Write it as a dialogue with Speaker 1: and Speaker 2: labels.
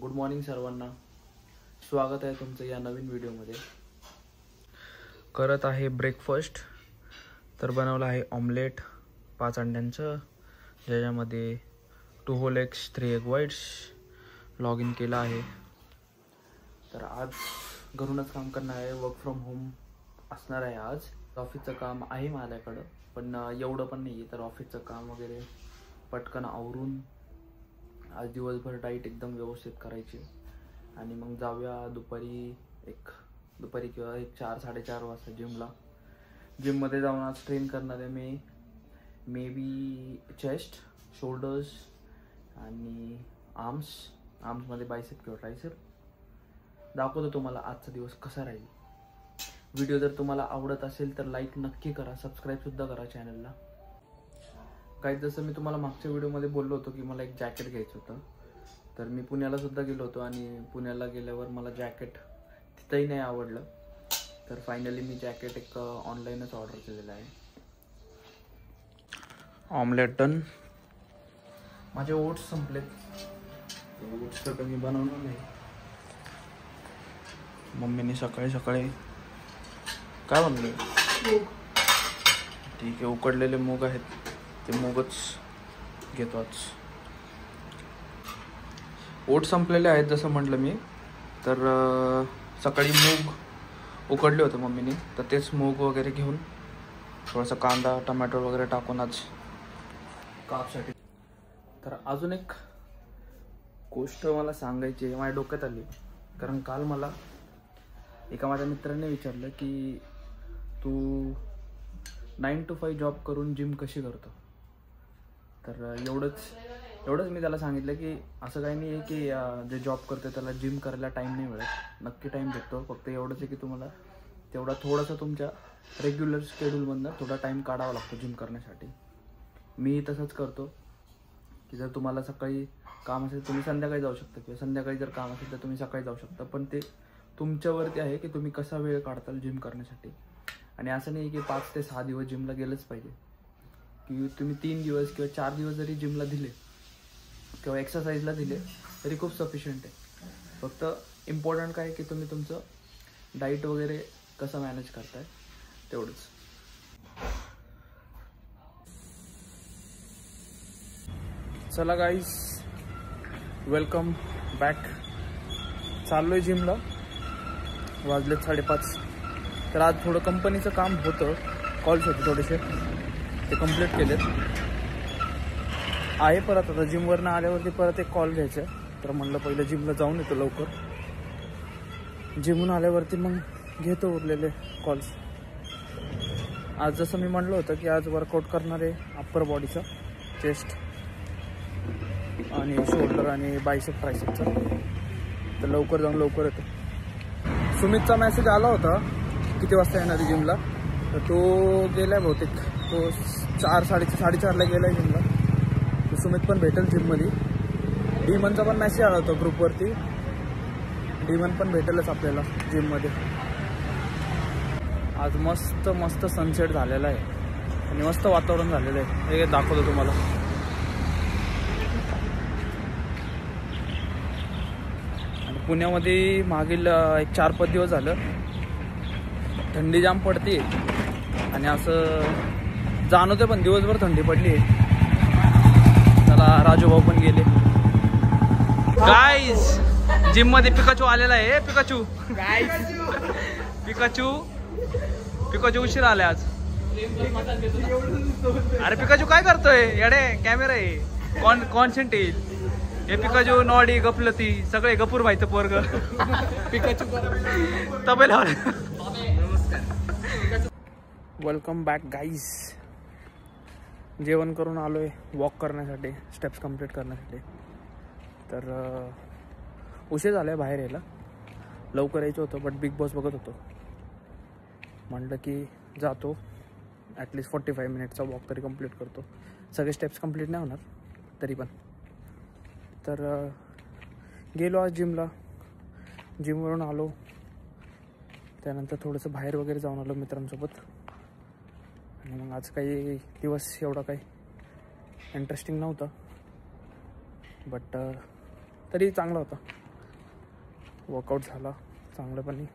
Speaker 1: Good morning सर्वांना. स्वागत आहे तुमचं या नवीन व्हिडिओमध्ये. करत आहे ब्रेकफास्ट. तर बनवलं आहे ऑमलेट 5 अंड्यांचं, ज्याच्यामध्ये 2 whole eggs 3 egg whites. Log in केलं आहे. तर आज घरूनच काम करणार आहे. वर्क फ्रॉम होम असणार आहे. आज ऑफिसचं काम आहे माझ्याकडं, पण एवढं पण नाही आहे. तर ऑफिसचं काम वगैरे पटकन आवरून आज दिवसभर डाईट एकदम व्यवस्थित करायची आणि मग जाऊया दुपारी किंवा 4-4:30 वाजता जिममध्ये जाऊन आज ट्रेन करणार आहे मी. मे बी चेस्ट, शोल्डर्स आणि आर्म्समध्ये बायसेप किंवा ट्रायसेप. दाखवतो तुम्हाला आजचा दिवस कसा राहील. व्हिडिओ जर तुम्हाला आवडत असेल तर लाईक नक्की करा, सबस्क्राईबसुद्धा करा चॅनलला. काही जसं मी तुम्हाला मागच्या व्हिडिओमध्ये बोललो होतो की मला एक जॅकेट घ्यायचं होतं, तर मी पुण्याला सुद्धा गेलो होतो आणि पुण्याला गेल्यावर मला जॅकेट तिथंही नाही आवडलं. तर फायनली मी जॅकेट एक ऑनलाईनच ऑर्डर केलेलं आहे. Omelette done. माझे ओट्स संपलेत. ओट्स तर मी बनवणार नाही. मम्मीने सकाळी काय बनवले? ठीक आहे, उकडलेले मूग आहेत, ते मूगच घेतो आज. ओट संपलेले आहेत जसं म्हटलं मी. तर सकाळी मूग उकडले होते मम्मीने, तर तेच मूग वगैरे घेऊन थोडासा कांदा टमॅटो वगैरे टाकून आज कापसाठी. तर अजून एक गोष्ट मला सांगायची आहे, माझ्या डोक्यात आली. कारण काल मला एका माझ्या मित्राने विचारलं की तू 9 to 5 जॉब करून जिम कशी करतो. तर एवढंच मी त्याला सांगितलं की असं काही नाही आहे की जे जॉब करते त्याला जिम करायला टाईम नाही मिळत. नक्की टाईम भेटतो. फक्त एवढंच आहे की तुम्हाला तेवढा थोडासा तुमच्या रेग्युलर शेड्यूलमधनं थोडा टाईम काढावा लागतो जिम करण्यासाठी. मी तसंच करतो की जर तुम्हाला सकाळी काम असेल तुम्ही संध्याकाळी जाऊ शकता, किंवा संध्याकाळी जर काम असेल तर तुम्ही सकाळी जाऊ शकता. पण ते तुमच्यावरती आहे की तुम्ही कसा वेळ काढताल जिम करण्यासाठी. आणि असं नाही की 5 ते 6 दिवस जिमला गेलंच पाहिजे, की तुम्ही 3 दिवस किंवा 4 दिवस जरी जिमला दिले किंवा एक्सरसाइजला दिले तरी खूप सफिशियंट आहे. फक्त इम्पॉर्टंट काय की तुम्ही तुमचं डाईट वगैरे कसं मॅनेज करताय तेवढंच. चला गाईज, वेलकम बॅक. चाललोय जिमला. वाजलेत 5:30. तर आज थोडं कंपनीचं काम होतं, कॉल्स होते थोडेसे, ते कंप्लीट केलेत. आहे परत आता जिमवरनं आल्यावरती परत एक कॉल घ्यायचा आहे. तर म्हणलं पहिलं जिमला जाऊन येतो लवकर. जिमून आल्यावरती मग घेतो उरलेले कॉल्स. आज जसं मी म्हणलं होतं की आज वर्कआउट करणार आहे अप्पर बॉडीचा, चेस्ट आणि शोल्डर आणि बायसेप ट्रायसेपचा. तर लवकर जाऊन लवकर येतो. सुमितचा मेसेज आला होता किती वाजता येणार आहे जिमला, तर तो गेलाय बहुतेक. तो 4-4:30ला गेलाय जिमला. तो सुमित पण भेटेल जिममध्ये. डीमनचा पण मेसेज आला होता ग्रुपवरती. डीमन पण भेटेलच आपल्याला जिममध्ये. आज मस्त सनसेट झालेला आहे आणि मस्त वातावरण झालेलं आहे. हे दाखवतो तुम्हाला. आणि पुण्यामध्ये मागील 4-5 दिवस झालं थंडी जाम पडते आणि असं जाणवतं, पण दिवसभर थंडी पडली. त्याला राजूभाऊ पण गेले. गाईज, जिम मध्ये पिकाचू आलेला आहे. पिकाचू उशीर आले आज. अरे पिकाचू काय करतोय येडे? कॅमेरा आहे, कॉन्सेंट येईल. हे पिकाचू नॉडी गपलती सगळे गपूर व्हायचं पोरग. पिकाचू तबेला. Welcome back guys. जेवण करून आलोय वॉक करण्यासाठी, स्टेप्स कंप्लीट करण्यासाठी. तर उशीर झाला आहे बाहेर यायला. लवकर यायचं होतं, बट बिग बॉस बघत होतो. म्हटलं की जातो ॲटलिस्ट 45 मिनिटचा वॉक तरी कंप्लीट करतो. सगळे स्टेप्स कंप्लीट नाही होणार तरी पण. तर गेलो आज जिमला. जिमवरून आलो, त्यानंतर थोडंसं बाहेर वगैरे जाऊन आलो मित्रांसोबत. आणि मग आज काही दिवस एवढा काही इंटरेस्टिंग नव्हता, बट तरी चांगला होता. वर्कआउट झाला चांगल्यापणे.